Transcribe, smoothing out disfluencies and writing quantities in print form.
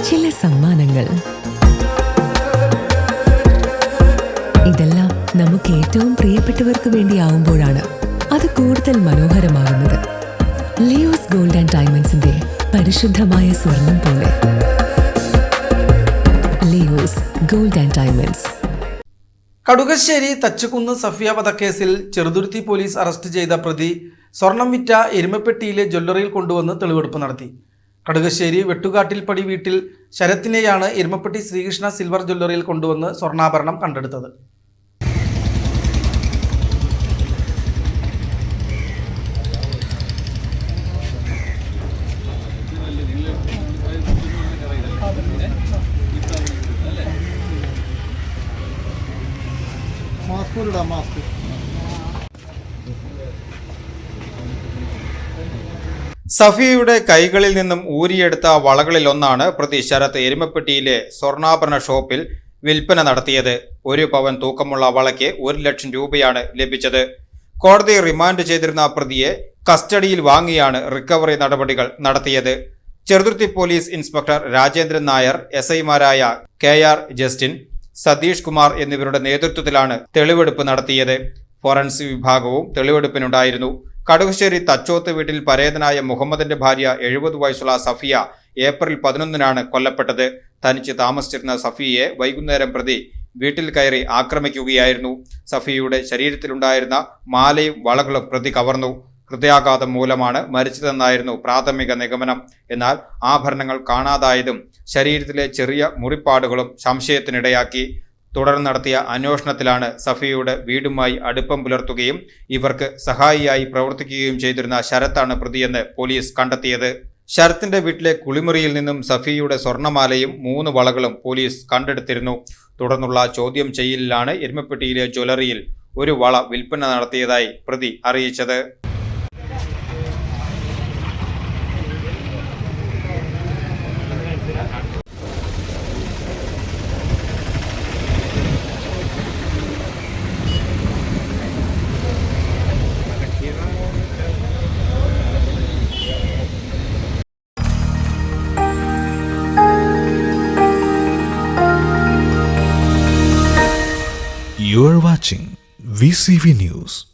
ചില സമ്മാനങ്ങൾ. ഇതെല്ലാം നമുക്ക് ഏറ്റവും പ്രിയപ്പെട്ടവർക്ക് വേണ്ടിയാവുമ്പോഴാണ് അത് കൂടുതൽ മനോഹരമാകുന്നത്. ലിയോസ് ഗോൾഡ് ആൻഡ് ഡയമണ്ട്സിന്റെ പരിശുദ്ധമായ സ്വർണം പോലെ. Leo's gold and diamonds. Kadukassery Thachukunnu Safiya വധക്കേസിൽ ചെറുതുരുത്തി പോലീസ് അറസ്റ്റ് ചെയ്ത പ്രതി സ്വർണം വിറ്റ എരുമപ്പെട്ടിയിലെ ജ്വല്ലറിയിൽ കൊണ്ടുവന്ന് തെളിവെടുപ്പ് നടത്തി. കടുകശ്ശേരി വെട്ടുകാട്ടിൽപ്പടി വീട്ടിൽ ശരത്തിനെയാണ് എരുമപ്പെട്ടി ശ്രീകൃഷ്ണ സിൽവർ ജ്വല്ലറിയിൽ കൊണ്ടുവന്ന് സ്വർണ്ണാഭരണം കണ്ടെടുത്തത്. സഫിയയുടെ കൈകളിൽ നിന്നും ഊരിയെടുത്ത വളകളിലൊന്നാണ് പ്രതി ശരത്ത് എരുമപ്പെട്ടിയിലെ സ്വർണ്ണാഭരണ ഷോപ്പിൽ വിൽപ്പന നടത്തിയത്. 1 പവൻ തൂക്കമുള്ള വളയ്ക്ക് 1 ലക്ഷം രൂപയാണ് ലഭിച്ചത്. കോടതി റിമാൻഡ് ചെയ്തിരുന്ന പ്രതിയെ കസ്റ്റഡിയിൽ വാങ്ങിയാണ് റിക്കവറി നടപടികൾ നടത്തിയത്. ചെറുതുരുത്തി പോലീസ് ഇൻസ്പെക്ടർ രാജേന്ദ്രൻ നായർ, SI-മാരായ KR ജസ്റ്റിൻ, സതീഷ് കുമാർ എന്നിവരുടെ നേതൃത്വത്തിലാണ് തെളിവെടുപ്പ് നടത്തിയത്. ഫോറൻസിക് വിഭാഗവും തെളിവെടുപ്പിനുണ്ടായിരുന്നു. കടുകശ്ശേരി തച്ചോത്ത് വീട്ടിൽ പരേതനായ മുഹമ്മദിന്റെ ഭാര്യ 70 വയസ്സുള്ള സഫിയ ഏപ്രിൽ 11-നാണ് കൊല്ലപ്പെട്ടത്. തനിച്ച് താമസിച്ചിരുന്ന സഫിയയെ വൈകുന്നേരം പ്രതി വീട്ടിൽ കയറി ആക്രമിക്കുകയായിരുന്നു. സഫിയയുടെ ശരീരത്തിലുണ്ടായിരുന്ന മാലയും വളകളും പ്രതി കവർന്നു. ഹൃദയാഘാതം മൂലമാണ് മരിച്ചതെന്നായിരുന്നു പ്രാഥമിക നിഗമനം. എന്നാൽ ആഭരണങ്ങൾ കാണാതായതും ശരീരത്തിലെ ചെറിയ മുറിപ്പാടുകളും സംശയത്തിനിടയാക്കി. തുടർന്ന് നടത്തിയ അന്വേഷണത്തിലാണ് സഫിയയുടെ വീടുമായി അടുപ്പം പുലർത്തുകയും ഇവർക്ക് സഹായിയായി പ്രവർത്തിക്കുകയും ചെയ്തിരുന്ന ശരത്താണ് പ്രതിയെന്ന് പോലീസ് കണ്ടെത്തിയത്. ശരത്തിന്റെ വീട്ടിലെ കുളിമുറിയിൽ നിന്നും സഫിയയുടെ സ്വർണ്ണമാലയും 3 വളകളും പോലീസ് കണ്ടെടുത്തിരുന്നു. തുടർന്നുള്ള ചോദ്യം ചെയ്യലിലാണ് എരുമപ്പെട്ടിയിലെ ജ്വല്ലറിയിൽ 1 വള വിൽപ്പന നടത്തിയതായി പ്രതി അറിയിച്ചത്. You are watching VCV News.